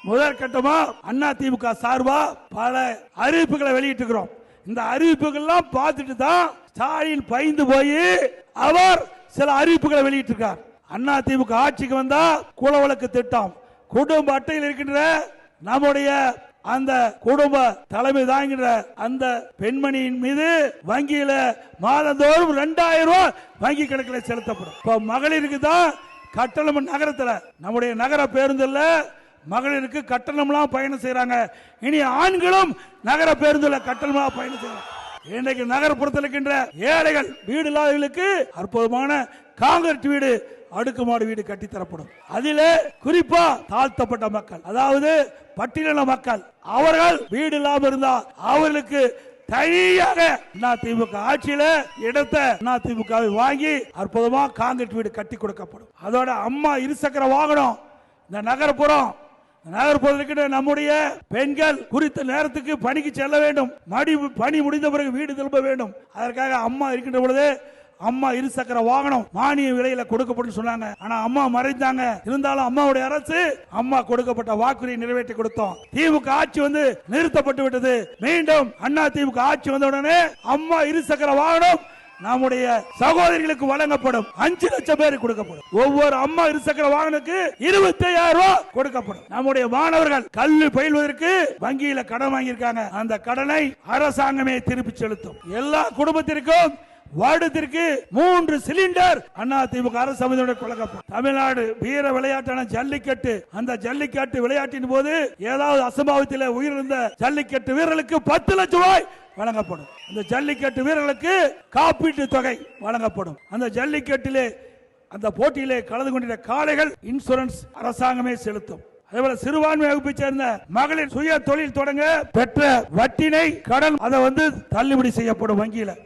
முதற்கட்டமா அதிமுக சார்பா பல அறிவிப்புகளை வெளியிட்டிருக்கிறோம். இந்த அறிவிப்புகள்லாம் பார்த்துட்டு தான் ஸ்டாலின் பயந்து போய் அவர் சில அறிவிப்புகளை வெளியிட்டிருக்கார். அதிமுக ஆட்சிக்கு வந்தா குலவழக்கு திட்டம், குடும்ப அட்டையில் இருக்கின்ற நம்முடைய அந்த குடும்ப தலைமை தாங்கின்ற அந்த பெண்மணியின் மீது வங்கியில மாதந்தோறும் 2000 ரூபாய் வங்கி கணக்கில் செலுத்தப்படும். இப்ப மகளிருக்கு தான் கட்டணம் நகரத்தில் நம்முடைய நகர பேருந்துல மகளிருக்கு கட்டணம்லாம் பயணம் செய்யறாங்க. இனி ஆண்களும் நகர பேருந்துல கட்டணமாக பயணம் செய்யறாங்க. இன்றைக்கு நகர்ப்புறத்தில் இருக்கின்ற ஏழைகள் வீடு இல்லாதவர்களுக்கு அற்புதமான காங்கிரீட் வீடு, அடுக்குமாடி வீடு கட்டித்தரப்படும். அதிலே குறிப்பா தாழ்த்தப்பட்ட மக்கள், அதாவது பட்டியலின மக்கள், அவர்கள் வீடு இல்லாமல் இருந்தால் அவர்களுக்கு தனியாக அதிமுக ஆட்சியில இடத்தை அதிமுக வாங்கி அற்புதமா காங்கிரீட் வீடு கட்டி கொடுக்கப்படும். அதோட அம்மா இருசக்கர வாகனம் இந்த நகர்ப்புறத்தில் நம்முடைய பெண்கள் குறித்த நேரத்துக்கு பணிக்கு செல்ல வேண்டும், பணி முடிந்த பிறகு வீடு திரும்ப வேண்டும். அதற்காக அம்மா இருக்கின்ற பொழுது அம்மா இருசக்கர வாகனம் மானிய விலையில கொடுக்கப்படும் சொன்னாங்க. ஆனா அம்மா மறைந்தாங்க. இருந்தாலும் அம்மாவுடைய அரசு அம்மா கொடுக்கப்பட்ட வாக்குறுதியை நிறைவேற்றி கொடுத்தோம். திமுக ஆட்சி வந்து நிறுத்தப்பட்டு விட்டது. மீண்டும் அதிமுக ஆட்சி வந்த உடனே அம்மா இருசக்கர வாகனம் நம்முடைய சகோதரிகளுக்கு வழங்கப்படும். 5 லட்சம் பேருக்கு கொடுக்கப்படும். ஒவ்வொரு அம்மா இருசக்கர வாகனத்துக்கு 25,000 ரூபாய் கொடுக்கப்படும். நம்முடைய மாணவர்கள் கல்வி பயில்வதற்கு வங்கியில கடன் வாங்கியிருக்காங்க. அந்த கடனை அரசாங்கமே திருப்பி செலுத்தும். எல்லா குடும்பத்திற்கும் வருடத்திற்கு 3 சிலிண்டர் அதிமுக அரசு வழங்கப்படும். தமிழ்நாடு வீர விளையாட்டான ஜல்லிக்கட்டு, அந்த ஜல்லிக்கட்டு விளையாட்டின் போது ஏதாவது அசம்பாவித்தில் உயிரிழந்த ஜல்லிக்கட்டு வீரர்களுக்கு 10 லட்சம் ரூபாய் வழங்கப்படும். அந்த ஜல்லிக்கட்டு வீரர்களுக்கு காப்பீட்டு தொகை வழங்கப்படும். அந்த ஜல்லிக்கட்டிலே அந்த போட்டியிலே கலந்து கொண்ட காளைகள் இன்சூரன்ஸ் அரசாங்கமே செலுத்தும். அதேபோல சிறுபான்மை வகுப்பை சேர்ந்த மகளிர் சுய தொழில் தொடங்க பெற்ற வட்டினை கடன் அதை தள்ளுபடி செய்யப்படும் வங்கியில.